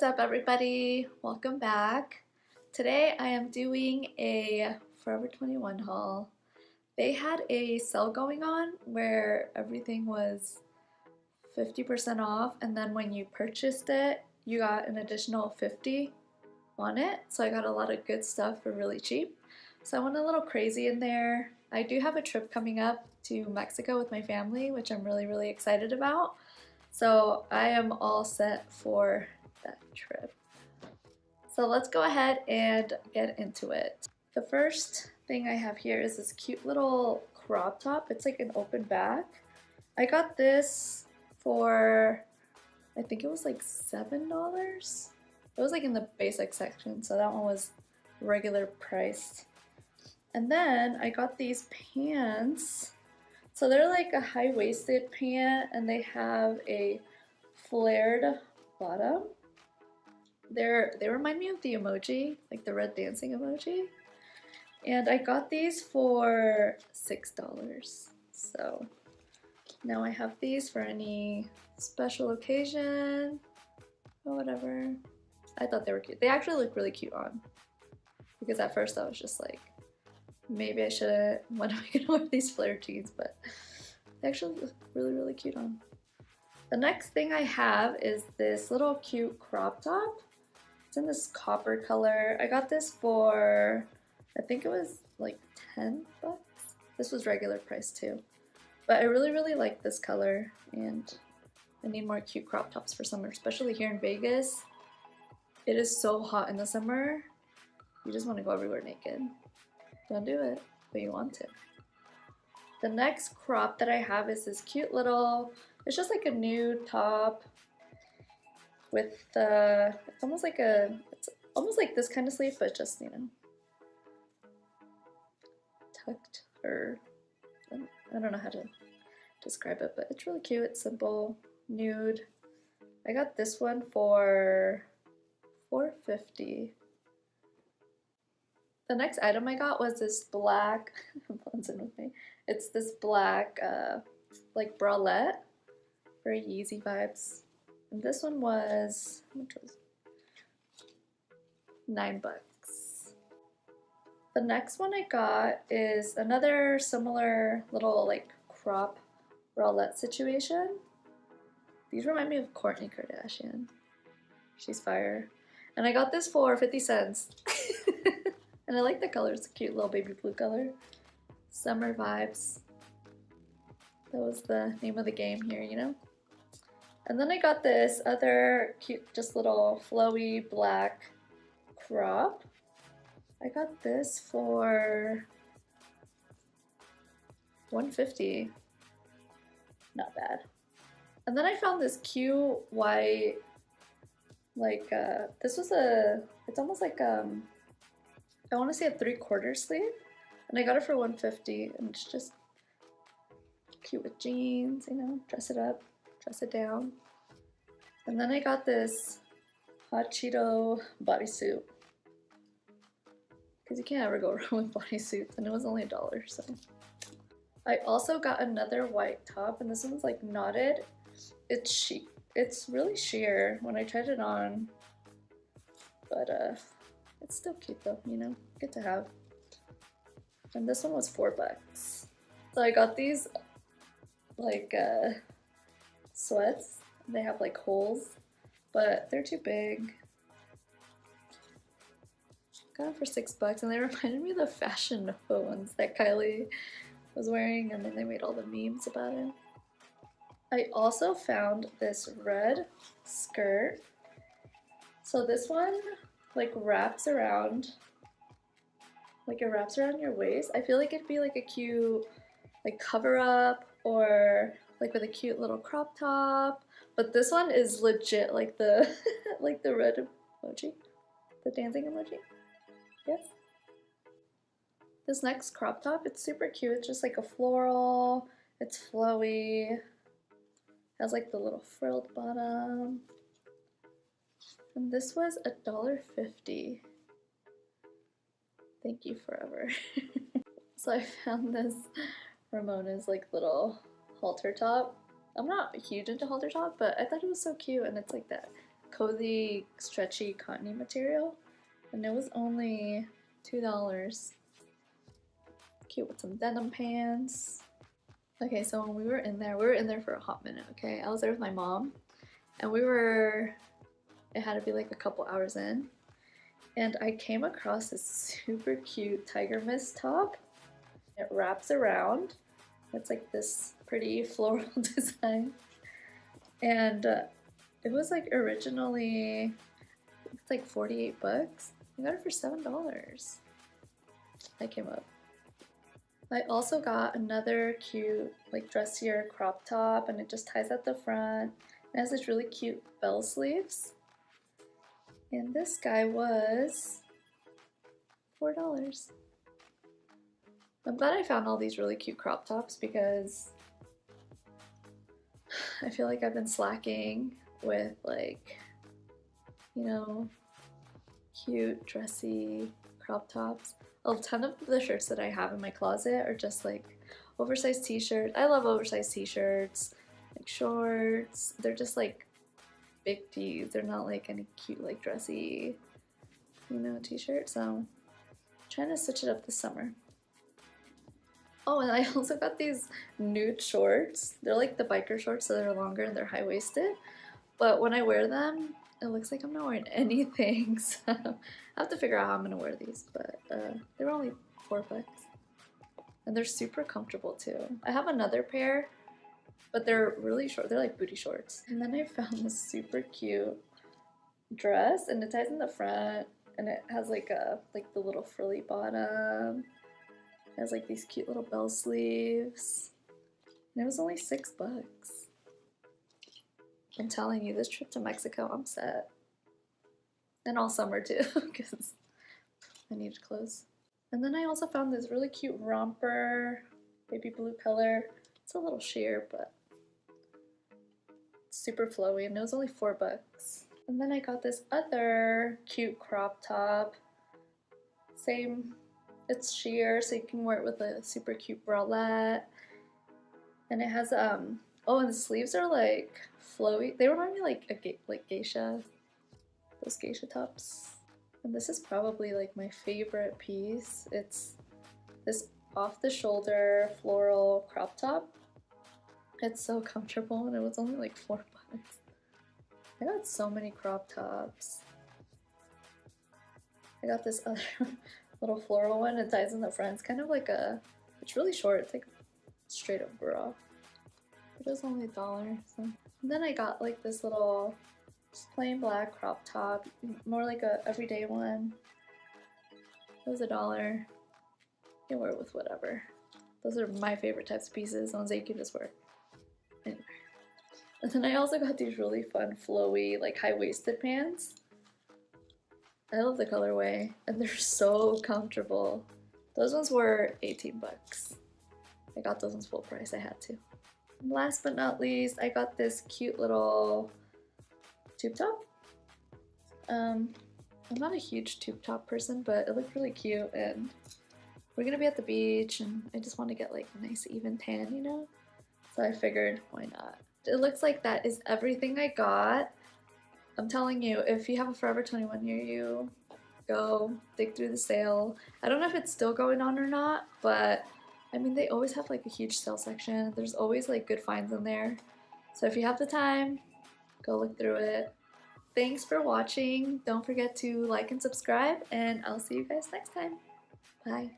What's up, everybody? Welcome back. Today I am doing a Forever 21 haul. They had a sale going on where everything was 50% off, and then when you purchased it, you got an additional 50 on it. So I got a lot of good stuff for really cheap. So I went a little crazy in there. I do have a trip coming up to Mexico with my family, which I'm really excited about. So I am all set for that trip. So let's go ahead and get into it. The first thing I have here is this cute little crop top. It's like an open back. I got this for, I think it was like $7. It was like in the basic section, so that one was regular priced. And then I got these pants. So they're like a high-waisted pant, and they have a flared bottom. They remind me of the emoji, like the red dancing emoji. And I got these for $6. So now I have these for any special occasion or whatever. I thought they were cute. They actually look really cute on. Because at first I was just like, maybe I shouldn't. When am I gonna wear these flare jeans? But they actually look really cute on. The next thing I have is this little cute crop top. It's in this copper color. I got this for, I think it was like 10 bucks. This was regular price too. But I really like this color, and I need more cute crop tops for summer, especially here in Vegas. It is so hot in the summer. You just want to go everywhere naked. Don't do it, but you want to. The next crop that I have is this cute little, it's just like a nude top with it's almost like this kind of sleeve, but just, you know, tucked, or I don't know how to describe it, but it's really cute. It's simple, nude. I got this one for $4.50. The next item I got was this black, blends in with me. It's this black, like bralette, very Yeezy vibes. And this one was, how much was it? $9. The next one I got is another similar little like crop bralette situation. These remind me of Kourtney Kardashian. She's fire. And I got this for 50 cents. And I like the color, it's a cute little baby blue color. Summer vibes. That was the name of the game here, you know? And then I got this other cute, just little flowy black crop. I got this for $1.50. Not bad. And then I found this cute white, like, this was it's almost like, I want to say a 3/4 sleeve, and I got it for $1.50, and it's just cute with jeans, you know, dress it up, dress it down. And then I got this hot Cheeto bodysuit, because you can't ever go wrong with bodysuits, and it was only $1, so. I also got another white top, and this one's like knotted. It's really sheer when I tried it on, but it's still cute though, you know, good to have. And this one was $4. So I got these like sweats. They have like holes, but they're too big. Got them for $6, and they reminded me of the Fashion Nova ones that Kylie was wearing, and then they made all the memes about it. I also found this red skirt. So this one like wraps around, like it wraps around your waist. I feel like it'd be like a cute like cover up, or like with a cute little crop top. But this one is legit like the like the red emoji, the dancing emoji. Yes. This next crop top, it's super cute. It's just like a floral. It's flowy. Has like the little frilled bottom. And this was $1.50. Thank you, Forever. So I found this Ramona's like little halter top. I'm not huge into halter top, but I thought it was so cute, and it's like that cozy, stretchy, cottony material, and it was only $2. Cute with some denim pants. Okay, so when we were in there for a hot minute, okay? I was there with my mom, and it had to be like a couple hours in, and I came across this super cute tiger mist top. It wraps around. It's like this pretty floral design, and it was like originally, it's like 48 bucks. I got it for $7. I came up. I also got another cute, like dressier crop top, and it just ties at the front. It has this really cute bell sleeves. And this guy was $4. I'm glad I found all these really cute crop tops because I feel like I've been slacking with, like, you know, cute, dressy crop tops. A ton of the shirts that I have in my closet are just like oversized t-shirts. I love oversized t-shirts, like shorts. They're just like big tees. They're not like any cute, like dressy, you know, t-shirt. So I'm trying to switch it up this summer. Oh, and I also got these nude shorts. They're like the biker shorts, so they're longer and they're high-waisted. But when I wear them, it looks like I'm not wearing anything. So I have to figure out how I'm gonna wear these. But they were only $4. And they're super comfortable too. I have another pair, but they're really short. They're like booty shorts. And then I found this super cute dress, and it ties in the front, and it has like the little frilly bottom. It has like these cute little bell sleeves. And it was only $6. I'm telling you, this trip to Mexico, I'm set. And all summer too, because I needed clothes. And then I also found this really cute romper, baby blue color. It's a little sheer, but it's super flowy, and it was only $4. And then I got this other cute crop top. Same, it's sheer, so you can wear it with a super cute bralette. And it has, oh, and the sleeves are like flowy. They remind me like geisha, those geisha tops. And this is probably like my favorite piece. It's this off-the-shoulder floral crop top. It's so comfortable, and it was only like $4. I got so many crop tops. I got this other little floral one. It ties in the front. It's kind of like it's really short. It's like straight up bra. It was only $1. So. And then I got like this little just plain black crop top, more like a everyday one. It was $1. You can wear it with whatever. Those are my favorite types of pieces, ones that you can just wear anywhere. And then I also got these really fun flowy, like high-waisted pants. I love the colorway, and they're so comfortable. Those ones were $18. I got those ones full price, I had to. And last but not least, I got this cute little tube top. I'm not a huge tube top person, but it looked really cute, and we're gonna be at the beach, and I just want to get like a nice even tan, you know? So I figured, why not? It looks like that is everything I got. I'm telling you, if you have a Forever 21 near you, go dig through the sale. I don't know if it's still going on or not, but I mean, they always have like a huge sale section. There's always like good finds in there. So if you have the time, go look through it. Thanks for watching. Don't forget to like and subscribe, and I'll see you guys next time. Bye.